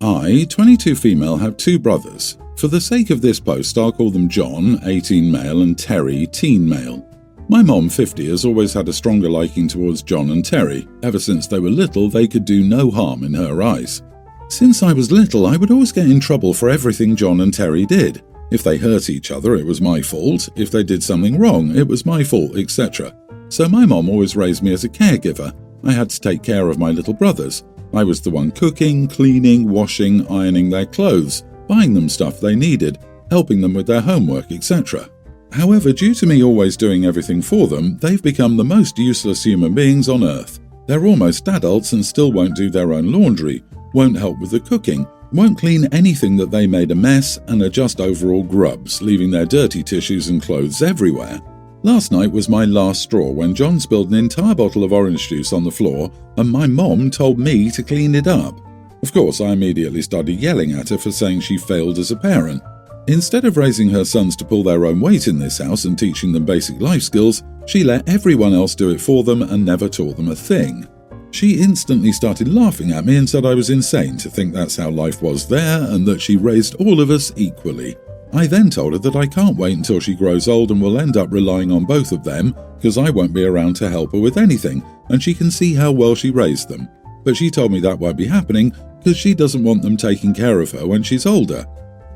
I, 22 female, have 2 brothers. For the sake of this post, I'll call them John, 18 male, and Terry, teen male. My mom, 50, has always had a stronger liking towards John and Terry. Ever since they were little, they could do no harm in her eyes. Since I was little, I would always get in trouble for everything John and Terry did. If they hurt each other, it was my fault. If they did something wrong, it was my fault, etc. So my mom always raised me as a caregiver. I had to take care of my little brothers. I was the one cooking, cleaning, washing, ironing their clothes, buying them stuff they needed, helping them with their homework, etc. However, due to me always doing everything for them, they've become the most useless human beings on earth. They're almost adults and still won't do their own laundry, won't help with the cooking, won't clean anything that they made a mess, and are just overall grubs, leaving their dirty tissues and clothes everywhere. Last night was my last straw when John spilled an entire bottle of orange juice on the floor and my mom told me to clean it up. Of course, I immediately started yelling at her for saying she failed as a parent. Instead of raising her sons to pull their own weight in this house and teaching them basic life skills, she let everyone else do it for them and never taught them a thing. She instantly started laughing at me and said I was insane to think that's how life was there and that she raised all of us equally. I then told her that I can't wait until she grows old and will end up relying on both of them because I won't be around to help her with anything and she can see how well she raised them. But she told me that won't be happening because she doesn't want them taking care of her when she's older.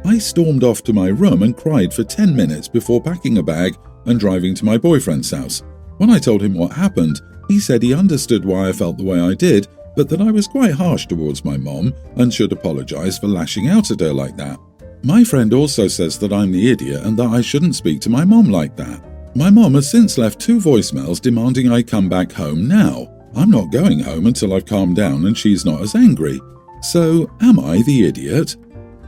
I stormed off to my room and cried for 10 minutes before packing a bag and driving to my boyfriend's house. When I told him what happened, he said he understood why I felt the way I did, but that I was quite harsh towards my mom and should apologise for lashing out at her like that. My friend also says that I'm the idiot and that I shouldn't speak to my mom like that. My mom has since left 2 voicemails demanding I come back home now. I'm not going home until I've calmed down and she's not as angry. So, am I the idiot?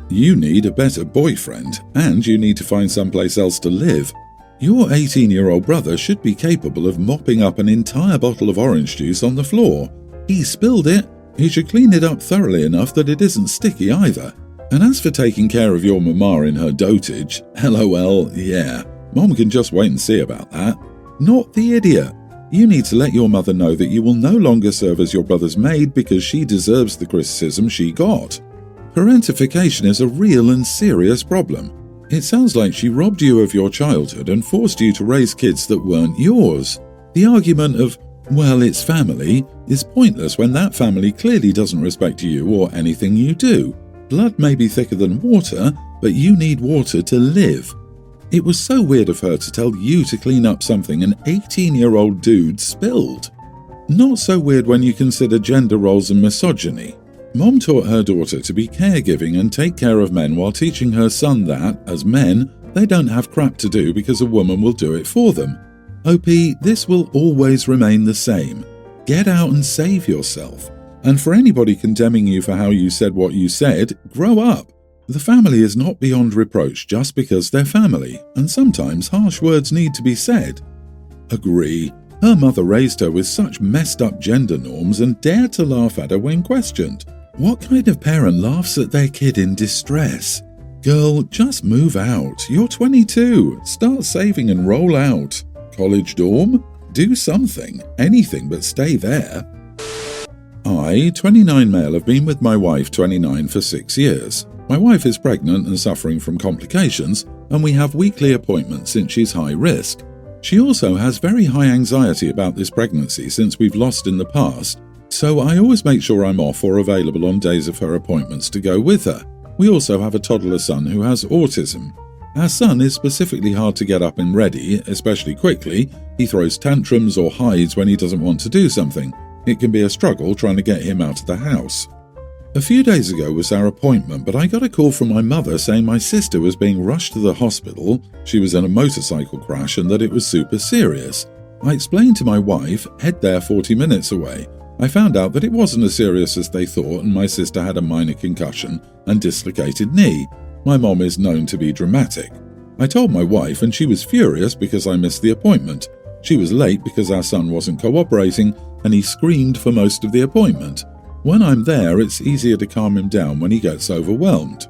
You need a better boyfriend, and you need to find someplace else to live. Your 18-year-old brother should be capable of mopping up an entire bottle of orange juice on the floor. He spilled it. He should clean it up thoroughly enough that it isn't sticky either. And as for taking care of your mama in her dotage, LOL, yeah, Mom can just wait and see about that. Not the idiot. You need to let your mother know that you will no longer serve as your brother's maid because she deserves the criticism she got. Parentification is a real and serious problem. It sounds like she robbed you of your childhood and forced you to raise kids that weren't yours. The argument of, well, it's family, is pointless when that family clearly doesn't respect you or anything you do. Blood may be thicker than water, but you need water to live. It was so weird of her to tell you to clean up something an 18-year-old dude spilled. Not so weird when you consider gender roles and misogyny. Mom taught her daughter to be caregiving and take care of men while teaching her son that, as men, they don't have crap to do because a woman will do it for them. OP, this will always remain the same. Get out and save yourself. And for anybody condemning you for how you said what you said, grow up. The family is not beyond reproach just because they're family, and sometimes harsh words need to be said. Agree. Her mother raised her with such messed up gender norms and dared to laugh at her when questioned. What kind of parent laughs at their kid in distress? Girl, just move out. You're 22. Start saving and roll out. College dorm? Do something. Anything but stay there. I, 29 male, have been with my wife, 29, for 6 years. My wife is pregnant and suffering from complications, and we have weekly appointments since she's high risk. She also has very high anxiety about this pregnancy since we've lost in the past, so I always make sure I'm off or available on days of her appointments to go with her. We also have a toddler son who has autism. Our son is specifically hard to get up and ready, especially quickly. He throws tantrums or hides when he doesn't want to do something. It can be a struggle trying to get him out of the house. A few days ago was our appointment, but I got a call from my mother saying my sister was being rushed to the hospital, she was in a motorcycle crash and that it was super serious. I explained to my wife, head there 40 minutes away. I found out that it wasn't as serious as they thought and my sister had a minor concussion and dislocated knee. My mom is known to be dramatic. I told my wife and she was furious because I missed the appointment. She was late because our son wasn't cooperating and he screamed for most of the appointment. When I'm there, it's easier to calm him down when he gets overwhelmed.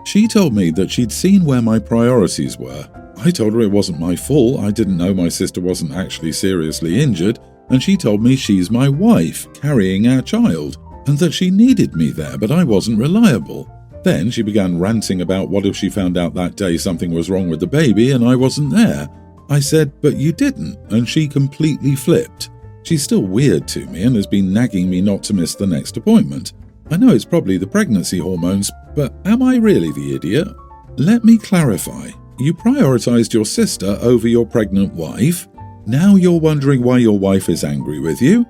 She told me that she'd seen where my priorities were. I told her it wasn't my fault, I didn't know my sister wasn't actually seriously injured, and she told me she's my wife, carrying our child. and that she needed me there, but I wasn't reliable. Then she began ranting about what if she found out that day something was wrong with the baby and I wasn't there. I said, but you didn't, and she completely flipped. She's still weird to me and has been nagging me not to miss the next appointment. I know it's probably the pregnancy hormones, but am I really the idiot? Let me clarify. You prioritized your sister over your pregnant wife. Now you're wondering why your wife is angry with you?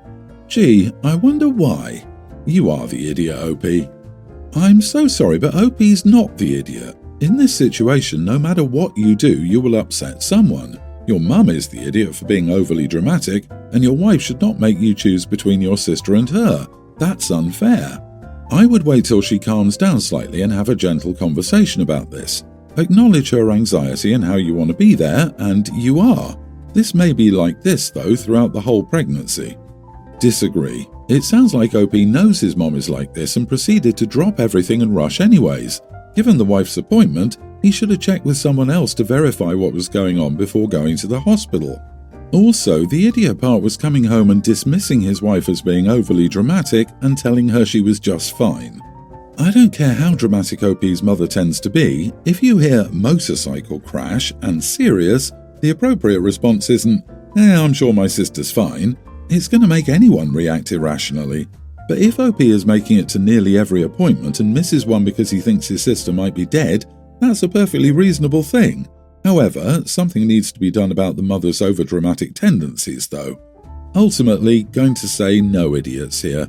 Gee, I wonder why. You are the idiot, OP. I'm so sorry, but OP's not the idiot. In this situation, no matter what you do, you will upset someone. Your mum is the idiot for being overly dramatic, and your wife should not make you choose between your sister and her. That's unfair. I would wait till she calms down slightly and have a gentle conversation about this. Acknowledge her anxiety and how you want to be there, and you are. This may be like this, though, throughout the whole pregnancy. Disagree. It sounds like OP knows his mom is like this and proceeded to drop everything and rush anyways. Given the wife's appointment, he should have checked with someone else to verify what was going on before going to the hospital. Also, the idiot part was coming home and dismissing his wife as being overly dramatic and telling her she was just fine. I don't care how dramatic OP's mother tends to be, if you hear motorcycle crash and serious, the appropriate response isn't, I'm sure my sister's fine. It's going to make anyone react irrationally. But if OP is making it to nearly every appointment and misses one because he thinks his sister might be dead, that's a perfectly reasonable thing. However, something needs to be done about the mother's overdramatic tendencies, though. Ultimately, going to say no idiots here.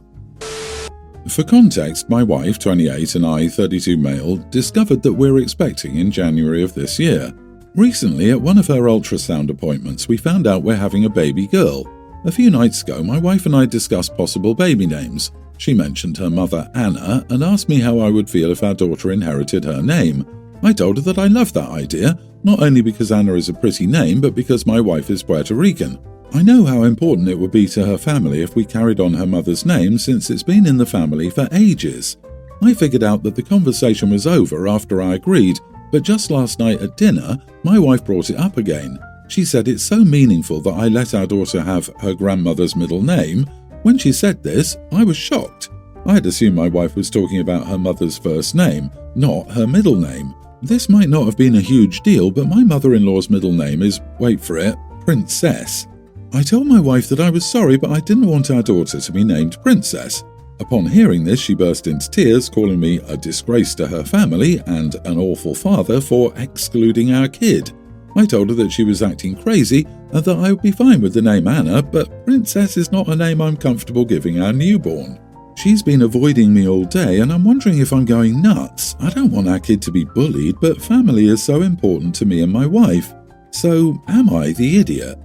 For context, my wife, 28, and I, 32 male, discovered that we're expecting in January of this year. Recently, at one of her ultrasound appointments, we found out we're having a baby girl. A few nights ago, my wife and I discussed possible baby names. She mentioned her mother, Anna, and asked me how I would feel if our daughter inherited her name. I told her that I loved that idea, not only because Anna is a pretty name, but because my wife is Puerto Rican. I know how important it would be to her family if we carried on her mother's name since it's been in the family for ages. I figured out that the conversation was over after I agreed, but just last night at dinner, my wife brought it up again. She said it's so meaningful that I let our daughter have her grandmother's middle name. When she said this, I was shocked. I had assumed my wife was talking about her mother's first name, not her middle name. This might not have been a huge deal, but my mother-in-law's middle name is, wait for it, Princess. I told my wife that I was sorry, but I didn't want our daughter to be named Princess. Upon hearing this, she burst into tears, calling me a disgrace to her family and an awful father for excluding our kid. I told her that she was acting crazy and that I would be fine with the name Anna, but Princess is not a name I'm comfortable giving our newborn. She's been avoiding me all day and I'm wondering if I'm going nuts. I don't want our kid to be bullied, but family is so important to me and my wife. So, am I the idiot?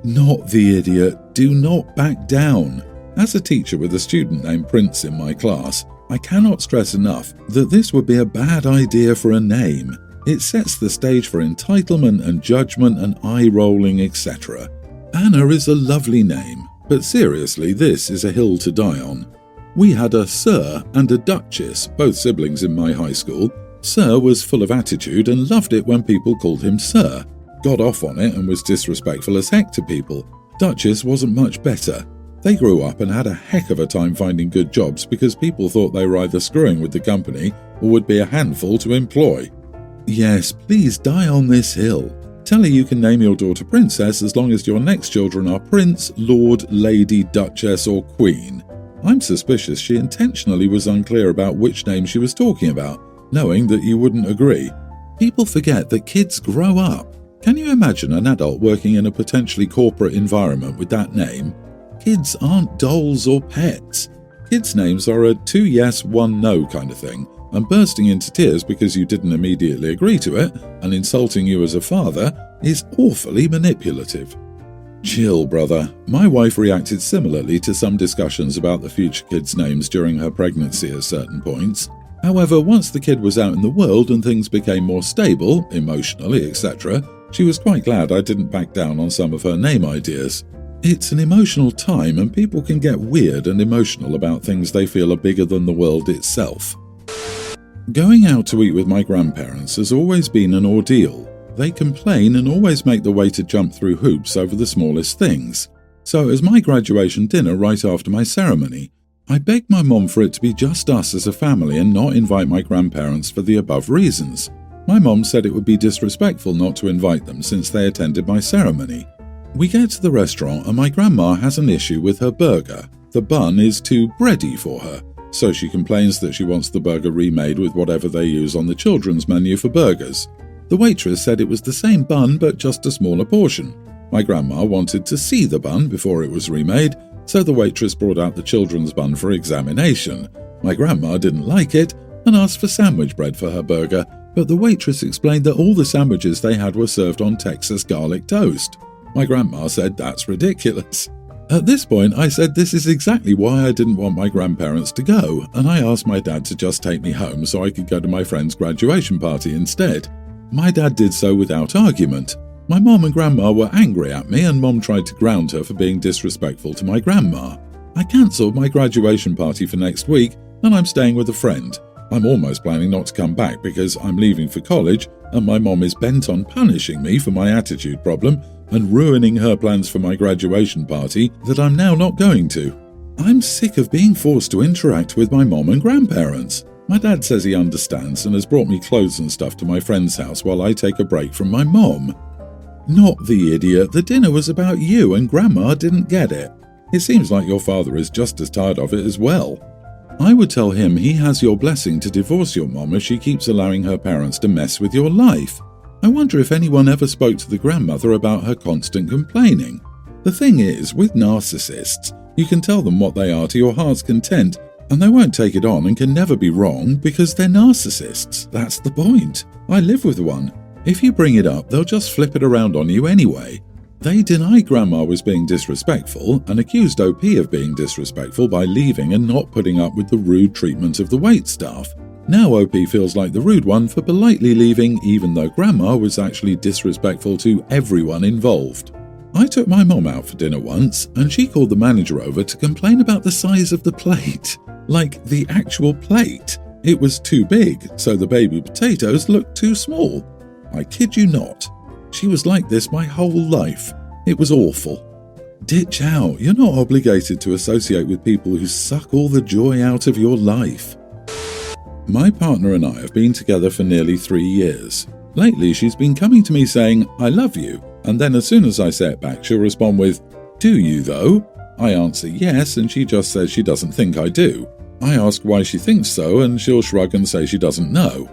Not the idiot. Do not back down. As a teacher with a student named Prince in my class, I cannot stress enough that this would be a bad idea for a name. It sets the stage for entitlement and judgment and eye-rolling, etc. Anna is a lovely name, but seriously, this is a hill to die on. We had a Sir and a Duchess, both siblings in my high school. Sir was full of attitude and loved it when people called him Sir. Got off on it and was disrespectful as heck to people. Duchess wasn't much better. They grew up and had a heck of a time finding good jobs because people thought they were either screwing with the company or would be a handful to employ. Yes, please die on this hill. Tell her you can name your daughter Princess as long as your next children are Prince, Lord, Lady, Duchess or Queen. I'm suspicious she intentionally was unclear about which name she was talking about, knowing that you wouldn't agree. People forget that kids grow up. Can you imagine an adult working in a potentially corporate environment with that name? Kids aren't dolls or pets. Kids' names are a 2 yes, 1 no kind of thing, and bursting into tears because you didn't immediately agree to it and insulting you as a father is awfully manipulative. Chill, brother. My wife reacted similarly to some discussions about the future kids' names during her pregnancy at certain points. However, once the kid was out in the world and things became more stable, emotionally, etc., she was quite glad I didn't back down on some of her name ideas. It's an emotional time and people can get weird and emotional about things they feel are bigger than the world itself. Going out to eat with my grandparents has always been an ordeal. They complain and always make the waiter jump through hoops over the smallest things. So it was my graduation dinner right after my ceremony. I begged my mom for it to be just us as a family and not invite my grandparents for the above reasons. My mom said it would be disrespectful not to invite them since they attended my ceremony. We get to the restaurant and my grandma has an issue with her burger. The bun is too bready for her, so she complains that she wants the burger remade with whatever they use on the children's menu for burgers. The waitress said it was the same bun but just a smaller portion. My grandma wanted to see the bun before it was remade, so the waitress brought out the children's bun for examination. My grandma didn't like it and asked for sandwich bread for her burger, but the waitress explained that all the sandwiches they had were served on Texas garlic toast. My grandma said that's ridiculous. At this point, I said this is exactly why I didn't want my grandparents to go, and I asked my dad to just take me home so I could go to my friend's graduation party instead. My dad did so without argument. My mom and grandma were angry at me and mom tried to ground her for being disrespectful to my grandma. I cancelled my graduation party for next week and I'm staying with a friend. I'm almost planning not to come back because I'm leaving for college and my mom is bent on punishing me for my attitude problem and ruining her plans for my graduation party that I'm now not going to. I'm sick of being forced to interact with my mom and grandparents. My dad says he understands and has brought me clothes and stuff to my friend's house while I take a break from my mom. Not the idiot, the dinner was about you and Grandma didn't get it. It seems like your father is just as tired of it as well. I would tell him he has your blessing to divorce your mom if she keeps allowing her parents to mess with your life. I wonder if anyone ever spoke to the grandmother about her constant complaining. The thing is, with narcissists, you can tell them what they are to your heart's content and they won't take it on and can never be wrong because they're narcissists. That's the point. I live with one. If you bring it up, they'll just flip it around on you anyway. They denied Grandma was being disrespectful and accused OP of being disrespectful by leaving and not putting up with the rude treatment of the waitstaff. Now OP feels like the rude one for politely leaving even though Grandma was actually disrespectful to everyone involved. I took my mom out for dinner once and she called the manager over to complain about the size of the plate. Like the actual plate. It was too big, so the baby potatoes looked too small. I kid you not. She was like this my whole life. It was awful. Ditch out. You're not obligated to associate with people who suck all the joy out of your life. My partner and I have been together for nearly 3 years. Lately, she's been coming to me saying, I love you, and then as soon as I say it back, she'll respond with, do you though? I answer yes, and she just says she doesn't think I do. I ask why she thinks so, and she'll shrug and say she doesn't know.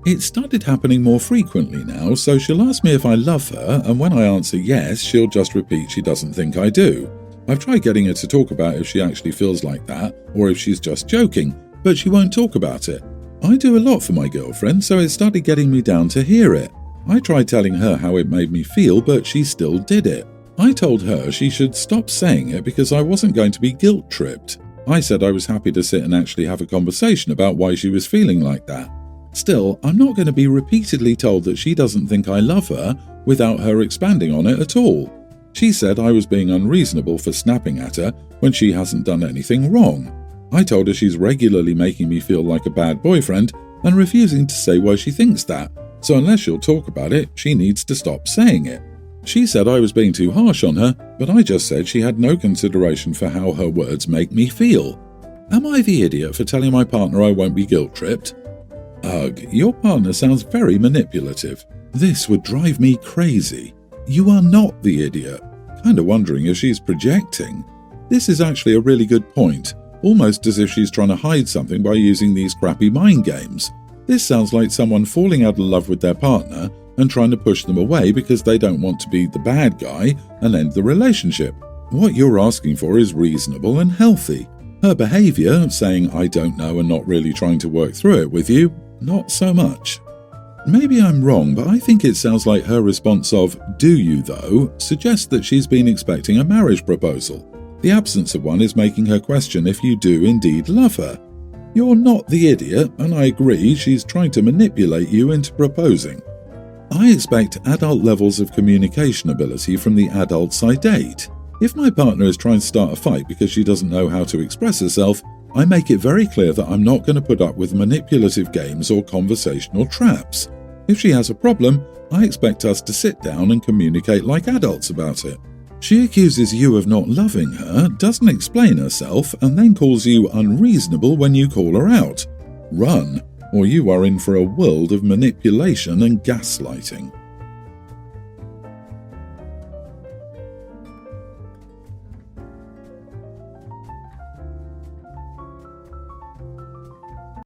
It started happening more frequently now, so she'll ask me if I love her, and when I answer yes, she'll just repeat she doesn't think I do. I've tried getting her to talk about if she actually feels like that, or if she's just joking, but she won't talk about it. I do a lot for my girlfriend, so it started getting me down to hear it. I tried telling her how it made me feel, but she still did it. I told her she should stop saying it because I wasn't going to be guilt-tripped. I said I was happy to sit and actually have a conversation about why she was feeling like that. Still, I'm not going to be repeatedly told that she doesn't think I love her without her expanding on it at all. She said I was being unreasonable for snapping at her when she hasn't done anything wrong. I told her she's regularly making me feel like a bad boyfriend and refusing to say why she thinks that, so unless she'll talk about it, she needs to stop saying it. She said I was being too harsh on her, but I just said she had no consideration for how her words make me feel. Am I the idiot for telling my partner I won't be guilt-tripped? Ugh, your partner sounds very manipulative. This would drive me crazy. You are not the idiot. Kinda wondering if she's projecting. This is actually a really good point, almost as if she's trying to hide something by using these crappy mind games. This sounds like someone falling out of love with their partner and trying to push them away because they don't want to be the bad guy and end the relationship. What you're asking for is reasonable and healthy. Her behaviour, saying I don't know and not really trying to work through it with you, not so much. Maybe I'm wrong, but I think it sounds like her response of, do you though, suggests that she's been expecting a marriage proposal. The absence of one is making her question if you do indeed love her. You're not the idiot, and I agree she's trying to manipulate you into proposing. I expect adult levels of communication ability from the adults I date. If my partner is trying to start a fight because she doesn't know how to express herself, I make it very clear that I'm not going to put up with manipulative games or conversational traps. If she has a problem, I expect us to sit down and communicate like adults about it. She accuses you of not loving her, doesn't explain herself, and then calls you unreasonable when you call her out. Run, or you are in for a world of manipulation and gaslighting.